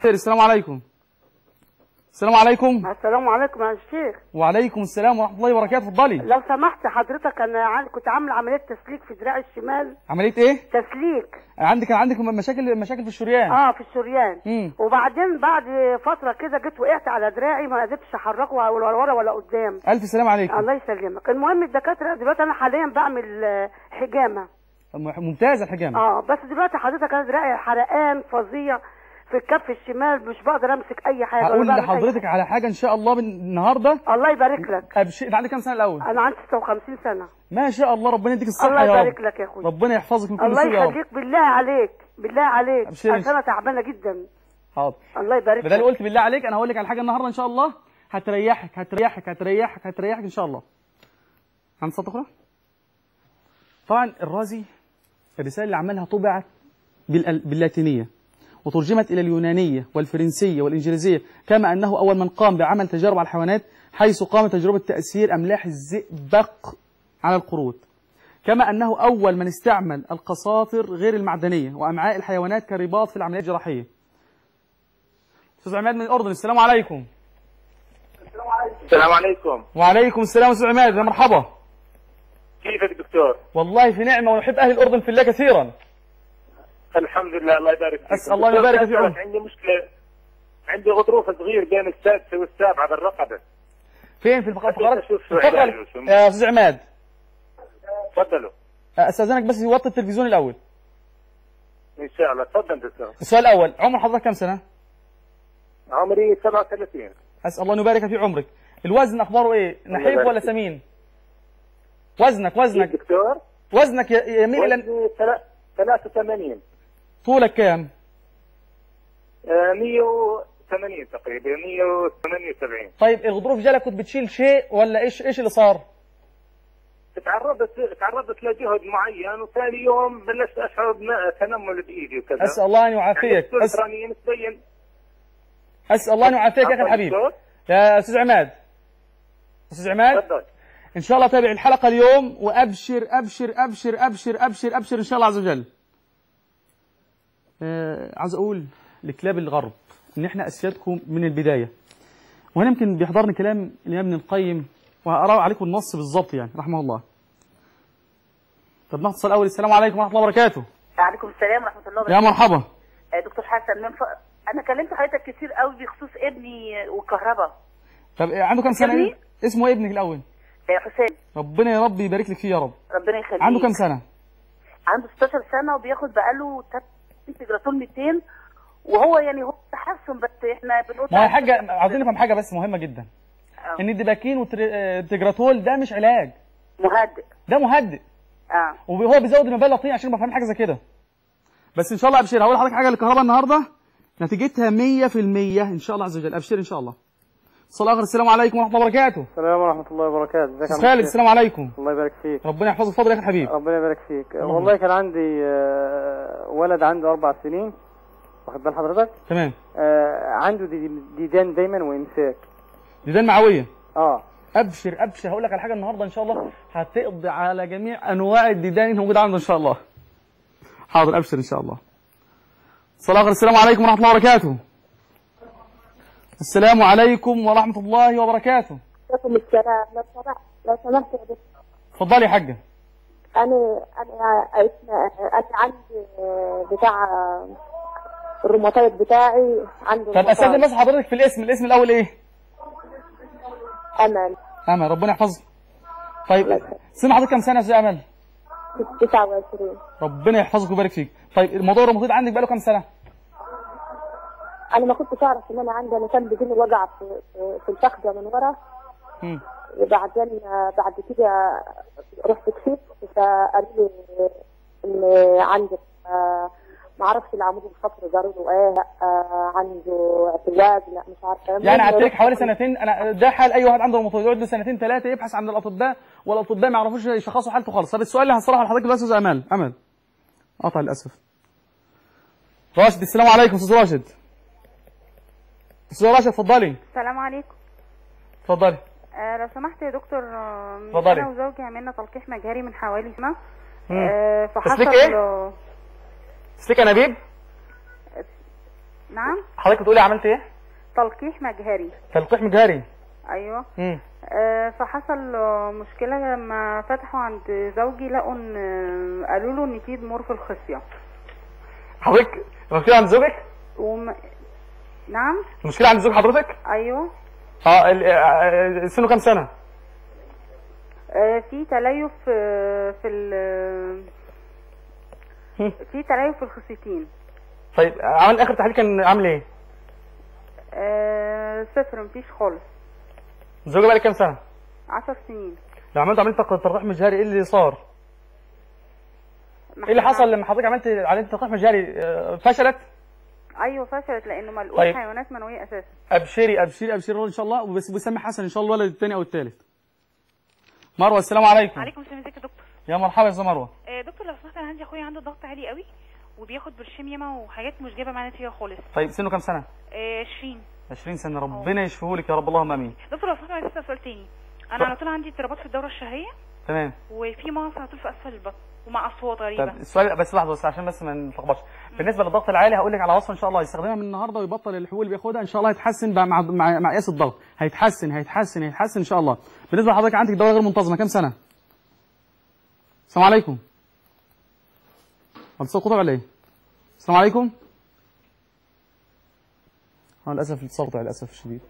الخير. السلام عليكم. السلام عليكم. السلام عليكم يا الشيخ. وعليكم السلام ورحمه الله وبركاته. اتفضلي. لو سمحت حضرتك، انا كنت عامله عمليه تسليك في دراعي الشمال. عمليه ايه؟ تسليك. عندك مشاكل في الشريان. في الشريان. وبعدين بعد فتره كده جيت وقعت على دراعي، ما قدرتش احركه ولا ورا ولا قدام. الف سلام عليكم. الله يسلمك. المهم الدكاتره دلوقتي انا حاليا بعمل حجامه. ممتازه الحجامه. بس دلوقتي حضرتك انا دراعي حرقان فظيع في الكف الشمال، مش بقدر امسك اي حاجه. هقول لحضرتك على حاجه ان شاء الله من النهارده. الله يبارك لك. انت عندك كام سنه الاول؟ انا عندي 56 سنه. ما شاء الله، ربنا يديك الصحه الله يا رب. يبارك لك يا اخويا. ربنا يحفظك من كل سوء يا رب. الله يخليك. بالله عليك بالله عليك، أبشري. انا تعبانه جدا. حاضر. الله يبارك لك. بدل قلت بالله عليك، انا هقول لك على حاجه النهارده ان شاء الله هتريحك ان شاء الله. عند صوت اخرى. طبعا الرازي الرساله اللي عملها طبعت باللاتينيه وترجمت إلى اليونانية والفرنسية والإنجليزية، كما أنه أول من قام بعمل تجارب على الحيوانات، حيث قام تجربة تأثير أملاح الزئبق على القرود، كما أنه أول من استعمل القساطر غير المعدنية وأمعاء الحيوانات كرباط في العمليات الجراحية. أستاذ عماد من الأردن. السلام عليكم. السلام عليكم. وعليكم السلام أستاذ عماد، يا مرحبا. كيفك دكتور؟ والله في نعمة ونحب أهل الأردن في الله كثيرا. الحمد لله، الله يبارك فيك. أسأل الله يبارك في عمرك. عندي مشكلة، عندي غضروف صغير بين السادسة والسابعة بالرقبة. فين؟ في الفقرات يا أستاذ عماد. تفضلوا. أستاذنك بس يوطي التلفزيون الأول. إن شاء الله. تفضل دكتور. السؤال الأول، عمر حضرتك كم سنة؟ عمري 37. أسأل الله أن يبارك في عمرك. الوزن أخباره إيه؟ نحيف ولا سمين؟ وزنك دكتور؟ وزنك يميل إلى 83. طولك كام؟ 180 تقريبا، 178. طيب الغضروف جالك كنت بتشيل شيء ولا ايش اللي صار؟ تعرضت لجهد معين، وثاني يوم بلشت اشعر بتنمل بايدي وكذا. اسال الله ان يعافيك. اسال الله ان يعافيك يا اخي الحبيب. يا استاذ عماد. استاذ عماد. تفضل. ان شاء الله تابع الحلقه اليوم وابشر ابشر ابشر ابشر ابشر ابشر ان شاء الله عز وجل. عايز اقول لكلاب الغرب ان احنا اسيادكم من البدايه، وهنا يمكن بيحضرني كلام الامام ابن القيم وهقراه عليكم النص بالظبط يعني رحمه الله. طب ناخد الاول. السلام عليكم ورحمه الله وبركاته. وعليكم السلام ورحمه الله وبركاته. يا مرحبا. دكتور حسن انا كلمت حضرتك كتير قوي بخصوص ابني والكهرباء. طب عنده كام سنه؟ اسمه ايه ابنك الاول؟ حسين. ربنا يا رب يبارك لك فيه يا رب. ربنا يخليك. عنده كام سنه؟ عنده 16 سنه وبياخد بقاله انتجراتول 200، وهو يعني هو تحسن، بس احنا بنقول ما هي حاجه عاوزين نفهم حاجه بس مهمه جدا. ان الدباكين والتجراتول ده مش علاج. مهدئ. ده مهدئ. وهو بيزود المبالغ طين عشان ما فاهم حاجه زي كده. بس ان شاء الله ابشر. هقول لحضرتك حاجه للكهرباء النهارده نتيجتها 100% ان شاء الله عز وجل. ابشر ان شاء الله. اتصال اخر. السلام عليكم ورحمه الله وبركاته. السلام ورحمه الله وبركاته. ازيك يا خالد؟ السلام عليكم. الله يبارك فيك. ربنا يحفظك. اتفضل يا اخي الحبيب. ربنا يبارك فيك. والله كان عندي ولد عنده 4 سنين، واخد بال حضرتك؟ تمام. عنده ديدان دايما وامساك. ديدان معويه. ابشر ابشر. هقول لك على حاجه النهارده ان شاء الله هتقضي على جميع انواع الديدان اللي موجوده عنده ان شاء الله. حاضر ابشر ان شاء الله. اتصال اخر. السلام عليكم ورحمه الله وبركاته. السلام عليكم ورحمه الله وبركاته. وعليكم السلام. لو سمحت يا دكتور. اتفضلي يا حاجه. انا عندي بتاع الروماتايد بتاعي عنده. طب استاذن بس حضرتك في الاسم الاول ايه؟ امل. ربنا يحفظك. طيب سن حضرتك كام سنه يا استاذ امل؟ 29. ربنا يحفظك ويبارك فيك. طيب الموضوع الروماتويد عندك بقاله كام سنه؟ انا ما كنتش اعرف ان انا عندي، انا كان بيجيني وجع في الفخذه من ورا. وبعدين بعد كده رحت كشفت فقالوا لي ان عندي ما اعرفش العمود الفقري قالوا له ايه، لا عنده اعتواج، لا مش عارفه. يعني قعدت لك حوالي سنتين. انا ده حال اي واحد عنده روماتويد يقعد له سنتين 3 يبحث عند الاطباء، والاطباء ما يعرفوش يشخصوا حالته خالص. طب السؤال اللي هصرحه لحضرتك دلوقتي يا استاذ امل قطع للاسف. راشد. السلام عليكم استاذ راشد. استاذ راشد اتفضلي. السلام عليكم. اتفضلي. لو سمحت يا دكتور، اتفضلي. انا وزوجي عملنا تلقيح مجهري من حوالي سنه. فحصل تسليك ايه؟ تسليك انابيب؟ نعم. حضرتك بتقولي عملت ايه؟ تلقيح مجهري. تلقيح مجهري. ايوه. امم فحصل مشكله لما فتحوا عند زوجي، لقوا ان قالوا له ان في ضمور في الخصيه. حضرتك المشكله عند زوجك؟ نعم. المشكله عند زوج حضرتك؟ ايوه. سنه كام سنه؟ في تليف في تليف في الخصيتين. طيب عمل اخر تحليل كان عامل ايه؟ صفر، مفيش خالص. الزوجه بقى لك كام سنه؟ 10 سنين. لو عملت تلقيح مجهري ايه اللي صار؟ ايه اللي حصل لما حضرتك عملت تلقيح مجهري؟ فشلت؟ ايوه فشلت لانه ملقوش طيب. حيوانات منويه اساسا. ابشري ابشري ابشري ان شاء الله، وبس بسمي حسن ان شاء الله الولد الثاني او الثالث. مروه السلام عليكم. وعليكم السلام. ازيك يا دكتور؟ يا مرحبا يا استاذه مروه. دكتور لو سمحت، انا عندي اخويا عنده ضغط عالي قوي وبياخد برشام ياما وحاجات مش جايبه معاه نتيجه خالص. طيب سنه كام سنه؟ 20. 20 سنه، ربنا يشفيهولك يا رب، اللهم امين. دكتور لو سمحت، عايز اسال سؤال تاني. انا على طول عندي اضطرابات في الدوره الشهريه. تمام. وفي مغص على طول في اسفل البطن ومع اصوات غريبه. طب السؤال بس لحظه بس عشان بس ما نتلخبطش. بالنسبه للضغط العالي هقول لك على وصفه ان شاء الله يستخدمها من النهارده ويبطل الحبوب اللي بياخدها، ان شاء الله هيتحسن مع قياس الضغط، هيتحسن ان شاء الله. بالنسبه لحضرتك عندك دواء غير منتظمه كام سنه؟ السلام عليكم. الاتصال قطع ولا ايه؟ السلام عليكم. للاسف الاتصال قطع للاسف الشديد.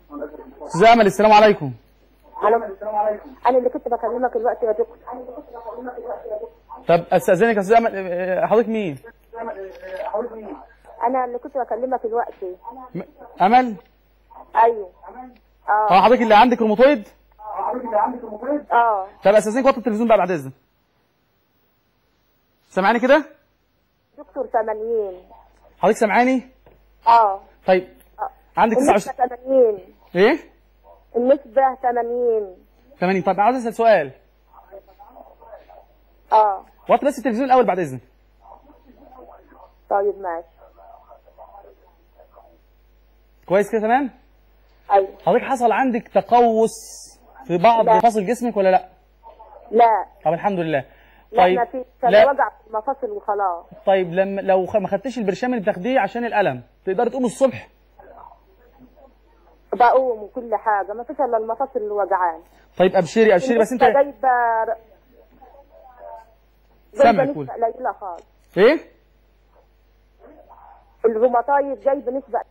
استاذ امل السلام عليكم. انا اللي كنت بكلمك الوقت يا دكتور. طب استاذنك يا استاذ امل، حضرتك مين؟ انا اللي كنت بكلمك الوقت. امل؟ ايوه. حضرتك اللي عندك روماتويد؟ طب استاذنك وطي التلفزيون بقى بعد اذنك. سامعاني كده؟ دكتور 80. حضرتك سامعاني؟ طيب عندك 29. 80. ايه؟ النسبة 80. 80. طيب عاوز اسال سؤال. وطي بس التلفزيون الاول بعد اذنك. طيب ماشي. كويس كده تمام؟ ايوه. حضرتك حصل عندك تقوس في بعض مفاصل جسمك ولا لا؟ لا. طب الحمد لله. طيب لا وجع في المفاصل وخلاص. طيب لو ما خدتيش البرشام اللي بتاخديه عشان الالم تقدري تقومي الصبح؟ بقوم وكل حاجه، ما فيش الا المفاصل اللي وجعان. طيب ابشري بس انت جايبه سامعك. نسبه قليله خالص. ايه؟ الروماتايد جايبه نسبه